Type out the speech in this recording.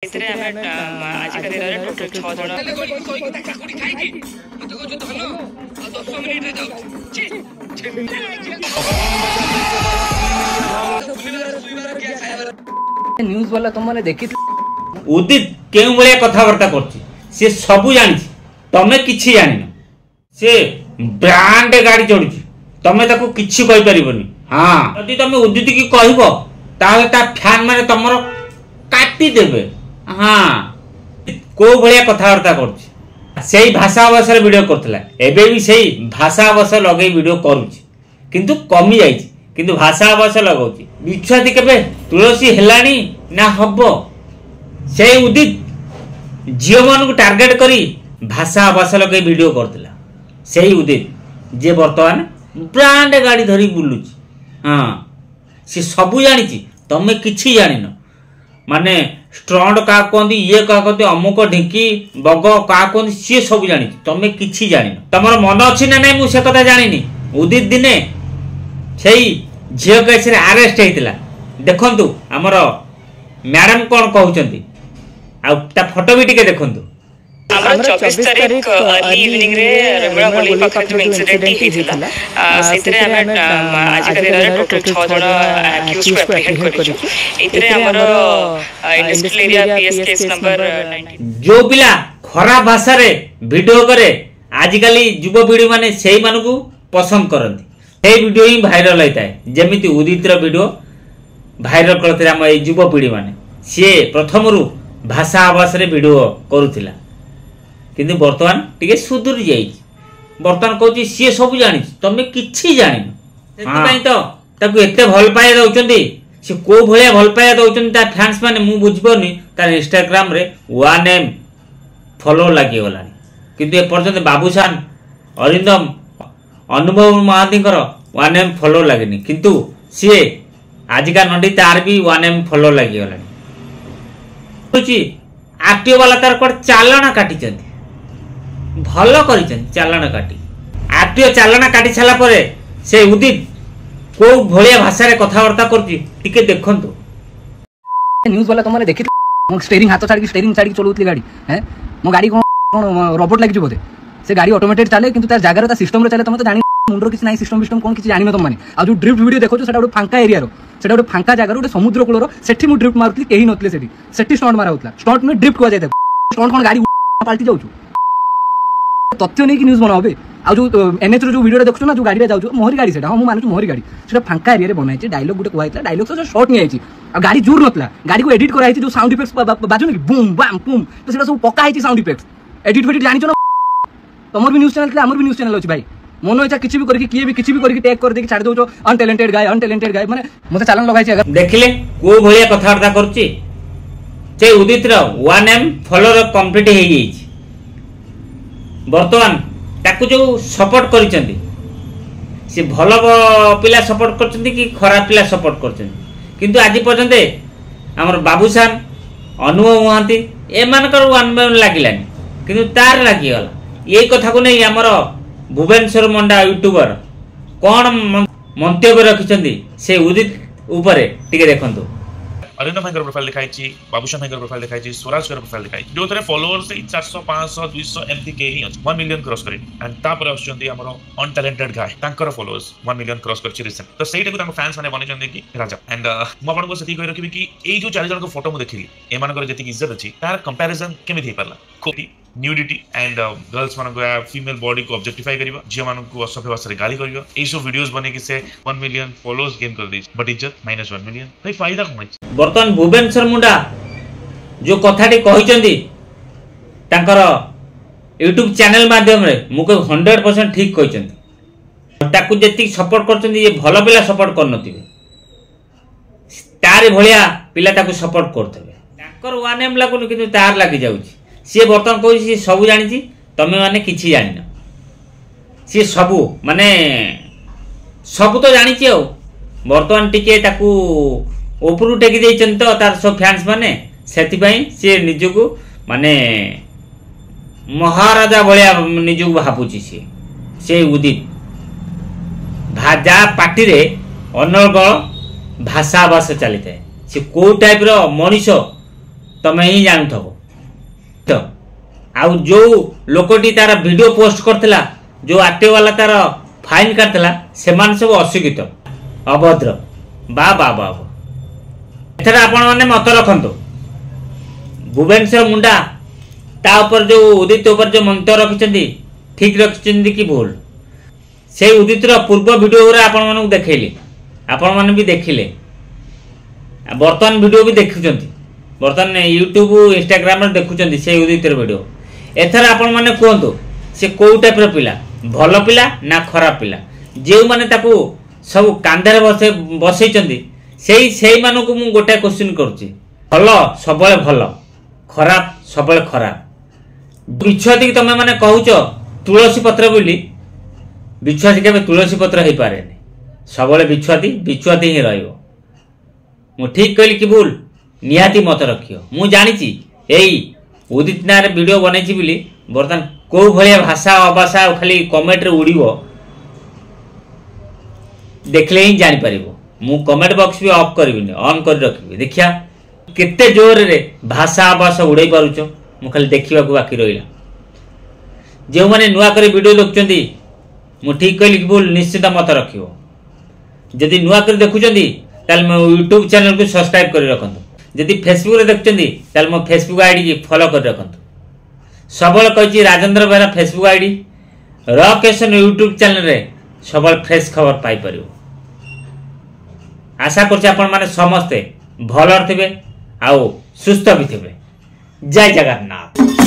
ଏଥିରେ ଆମେ ଆଜିକା ଦିନରେ ଟୋଟାଲ 6 ଜଣ न्यूज वाला तुमने देखि उदित केउ भलिया कथावार्ता करछि से सबु जानि तमे किछि जानिन से ब्रांड गाड़ी चढुछि तमे ताको किछि कहि परिबनी। हां यदि तमे उदित की कहबो ताले ता फैन माने तमरो काटी देबे। हां को भलिया कथावार्ता करछि सेही भाषा अवसर वीडियो करथला एबे भी सेही भाषा अवसर लगे वीडियो करूछि किंतु कमी जाइछि किंतु भाषा अवसर लगाउछि विश्वासी केबे तुलसी हेलानी ना हबो। से उदित झील मान को टार्गेट करी भाषा आवास लगे वीडियो करथिला सेही उदित जे वर्तमान ब्रांड गाड़ी धरी बुलुची। हाँ से सबू जानी तमे किछि जानिन माने स्ट्रॉन्ड का कहती ये क्या कहते अमुक ढिंकी बग क्या कहती सी सब जानी तमे किछि जानिन तमर मन अच्छी ना नहीं मुझे कथा जानी। उदित दिने से झील केस अरेस्ट होता देखु आमर मैडम कौन कहते आ फोटो भी टिके देखंतु। ଆମର 24 ତାରିଖ अर्ली इवनिंग रे रेमड़ा बोली पाखत में इंसिडेंट हिथिला सेतरे ଆମେ ଆଜିକା ଦିନରେ ଟୋଟାଲ 6 ଜଣ ଆକ୍ୟୁଜ କୁ ଆପ୍ରିହେଣ୍ଡ କରିଛୁ। ଏଥିରେ ଆମର ଇଣ୍ଡଷ୍ଟ୍ରିयल एरिया पीएस केस नंबर 19 जो पिला खराब भाषा रे वीडियो करे आजिकली युवपीढ़ी माने सेही मानकू पसंद करती से वीडियो ही भाइराल होता है जेमिति उदित रो वीडियो भाइराल करते हम युवपीढ़ी माने सी प्रथम रु भाषा आवास रे वीडियो करूथिला किंतु वर्तमान टिके सुधुरी जाई वर्तमान कहूची सी सब जानी तमे किछि जानिन सेति पई तो ताकू एते भल पाए दउचंदी से को भलिया भल पाए दउचंदी ता फैंस माने मु बुझबोनी तार इंस्टाग्राम रे 1M फॉलो लागि गलानी किंतु ए पर्यंत बाबूशान अरिंदम अनुभव महांती 1M फॉलो लागेनी किंतु सी आजिका नंडी तार भी 1M फॉलो लागि गलानी आरटीओ वाला तार कोड चालाना काटी भल कर चालाना काटी आरटीओ चालाना काटी छाला परे से उदित को भलिया भाषा रे कथावार्ता करती टिके देखंतु। न्यूज वाला तुमने देखि स्टीयरिंग हाथ छाड़ी स्टीयरिंग छाड़ी चलौतली गाड़ी हैं मो गाड़ी कोन रोबोट लागि बोधे से गाड़ी ऑटोमेटेड चले किंतु तार जागा रे ता सिस्टम रे चले तमे तो जानि मुंडर किछ नाही सिस्टम कोन किछ जानिनो तुम माने आ जो ड्रिफ्ट वीडियो देखो सेटा गोटे फांका एरिया रो सेटा गोटे फांका जागा रो गोटे समुद्र कूल रो सेठी मु ड्रिफ्ट मारतली केही नतले सेठी स्टंट मारा होतला स्टंट में ड्रिफ्ट को जाय स्टंट कोन गाड़ी पाल्टी जाउछु तथ्य नहीं कि न्यूज बना होबे आ जो एनएच रो जो वीडियो देखछ ना जो गाड़ी रे जाउछु मोहरी गाड़ी सेटा हम मानु मोहरी गाड़ी सेटा फांका एरिया रे बनाइछि डायलॉग गुटे कहैतला डायलॉग से शॉर्ट नहीं आइछि आ गाड़ी जोर नतला गाड़ी को एडिट कराइछि जो साउंड इफेक्ट्स बाजुन कि बूम बाम बूम तो सेटा सब पका आइछि साउंड इफेक्ट्स एडिट फेडिट जानिछ ना तमर भी न्यूज चैनल हमर भी न्यूज चैनल अछि भाई मोनो इच्छा किछि भी करके किए भी किछि भी करके टैग कर दे कि छाड़ दउछो अनटैलेंटेड गाय माने मते चालन लगाइछि अगर देखिले को भलिया कथावार्ता करछि जे उदित रो 1M फॉलोअर कंप्लीट हे गेछि वर्तमान ताकू जो सपोर्ट करिसेंती से भल पिला सपोर्ट करचंती कि खराब पिला सपोर्ट करचंती किंतु आज पर्यंत हमर बाबूशान अनुभव महांती ए मानकर 1M लागिलानी किंतु तार लागि गला ये कथा को नहीं हमर भुवनेश्वर मंडा यूट्यूबर कौन मंतव्य रखिचंती से उदित ऊपर टिके देखंतु। अरिंदम भाई प्रोफाइल दिखाई बाबूशान भाई प्रोफाइल दिखाई स्वराज प्रोफाइल दिखाई जो थे फॉलोअर्स 400 500 200 एमती के ही 1 मिलियन क्रॉस करी एंड तापर आछंती हमरो अनटैलेंटेड गाय तांकर फॉलोअर्स 1 मिलियन क्रॉस करछि रिसेंट तो सेटा को तांको फैंस माने बनै चंदी कि राजा एंड म आपन को सती कहि रखिबी कि ए जो 4 जन को फोटो मु देखिली ए मानकर जति इज्जत अछि तार कंपैरिजन केमे थई परला कोटी न्यूडिटी एंड गर्ल्स मान को फीमेल बॉडी को ऑब्जेक्टिफाई करिबा झियो मान को असभ्य भाषा रे गाली करिबा ए सब वीडियोस बने कि से 1 मिलियन फॉलोअर्स गेन कर दी बट इज्जत -1 मिलियन भाई फायदा कोन वर्तमान भुवनेश्वर मुंडा जो कथाटी कहिचंदी तांकर यूट्यूब चैनल माध्यम रे मुको 100% ठीक कहिचंदी ताकू जेति सपोर्ट करचंदी ये भलो पिला सपोर्ट कर नथिबे तार भलिया पिला ताकू सपोर्ट करथबे तांकर 1M लागुन किंतु तार लागि जाउची सी बर्तमान कह सी सब जानी तमें मैंने किसी जान सी सब माने सब तो जानी बर्तमान टिके उपरू टेकी देइछन तो तार सब फैंस माने से निजको माने महाराजा भलिया निजको भाबुची से उदित भाजा पार्टी रे अनर्गल भाषा भाषा चली थाए से को टाइप रो मनीष ତମେ ହିଁ ଜାଣୁଥବ। ତ ଆଉ ଯୋଉ ଲୋକଟି ତାର ଭିଡ଼ିଓ ପୋଷ୍ଟ କରିଥିଲା, ଯୋଉ ଆର୍ଟିଓ ବାଲା ତାର ଫାଇନ୍ କାଟିଥିଲା, ସେମାନେ ସବୁ ଅଶିକ୍ଷିତ, ଅଭଦ୍ର। ବା ବା ବା ବା, ଏଥର ଆପଣମାନେ ମତ ରଖନ୍ତୁ। ଭୁବନେଶ୍ୱର ମୁଣ୍ଡା ତା ଉପରେ ଯୋଉ ଉଦିତ ଉପରେ ଯୋଉ ମନ୍ତବ୍ୟ ରଖିଛନ୍ତି, ଠିକ୍ ରଖିଛନ୍ତି କି ଭୁଲ? ସେଇ ଉଦିତର ପୂର୍ବ ଭିଡ଼ିଓ ଗୁରା ଆପଣମାନଙ୍କୁ ଦେଖେଇଲି, ଆପଣମାନେ ବି ଦେଖିଲେ। ବର୍ତ୍ତମାନ ଭିଡ଼ିଓ ବି ଦେଖୁଛନ୍ତି, ବର୍ତ୍ତମାନ ୟୁଟ୍ୟୁବ ଇନଷ୍ଟାଗ୍ରାମରେ ଦେଖୁଛନ୍ତି ସେଇ ଉଦିତର ଭିଡ଼ିଓ। ଏଥର ଆପଣମାନେ କୁହନ୍ତୁ ସେ କୋଉ ଟାଇପ୍ର ପିଲା, ଭଲ ପିଲା ନା ଖରାପ ପିଲା? ଯେଉଁମାନେ ତାକୁ ସବୁ କାନ୍ଧରେ ବସେଇଛନ୍ତି ସେଇମାନଙ୍କୁ ମୁଁ ଗୋଟେ କ୍ୱେଶ୍ଚିନ୍ କରୁଛି। ଭଲ ସବୁବେଳେ ଭଲ, ଖରାପ ସବୁବେଳେ ଖରାପ। ବିଛୁଆତିକି ତମେ ମାନେ କହୁଛ ତୁଳସୀ ପତ୍ର ବୋଲି, ବିଛୁଆତି କେବେ ତୁଳସୀ ପତ୍ର ହେଇପାରେନି, ସବୁବେଳେ ବିଛୁଆତି ହିଁ ରହିବ। ମୁଁ ଠିକ୍ କହିଲି କି ଭୁଲ? ନିହାତି ମତ ରଖିବ। ମୁଁ ଜାଣିଛି ଏଇ ଉଦିତ ନାଁରେ ଭିଡ଼ିଓ ବନେଇଛି ବୋଲି ବର୍ତ୍ତମାନ କୋଉ ଭଳିଆ ଭାଷା ଅଭାଷା ଖାଲି କମେଣ୍ଟରେ ଉଡ଼ିବ, ଦେଖିଲେ ହିଁ ଜାଣିପାରିବ। ମୁଁ କମେଣ୍ଟ ବକ୍ସ ବି ଅଫ୍ କରିବିନି, ଅନ୍ କରି ରଖିବି। ଦେଖିବା କେତେ ଜୋରରେ ଭାଷା ଅଭାଷ ଉଡ଼େଇ ପାରୁଛ, ମୁଁ ଖାଲି ଦେଖିବାକୁ ବାକି ରହିଲା। ଯେଉଁମାନେ ନୂଆ କରି ଭିଡ଼ିଓ ଦେଖୁଛନ୍ତି, ମୁଁ ଠିକ୍ କହିଲି କି ଭୁଲ? ନିଶ୍ଚିତ ମତ ରଖିବ। ଯଦି ନୂଆ କରି ଦେଖୁଛନ୍ତି ତାହେଲେ ମୋ ୟୁଟ୍ୟୁବ ଚ୍ୟାନେଲକୁ ସବସ୍କ୍ରାଇବ୍ କରି ରଖନ୍ତୁ। ଯଦି ଫେସବୁକରେ ଦେଖୁଛନ୍ତି ତାହେଲେ ମୋ ଫେସବୁକ୍ ଆଇଡିକି ଫଲୋ କରି ରଖନ୍ତୁ। ସବୁବେଳେ କହିଛି ରାଜେନ୍ଦ୍ର ବେହେରା ଫେସବୁକ୍ ଆଇଡି, ର କ୍ୱେଶ୍ଚନ୍ ୟୁଟ୍ୟୁବ ଚ୍ୟାନେଲରେ ସବୁବେଳେ ଫ୍ରେଶ୍ ଖବର ପାଇପାରିବ। ଆଶା କରୁଛି ଆପଣମାନେ ସମସ୍ତେ ଭଲରେ ଥିବେ ଆଉ ସୁସ୍ଥ ବି ଥିବେ। ଜୟ ଜଗନ୍ନାଥ।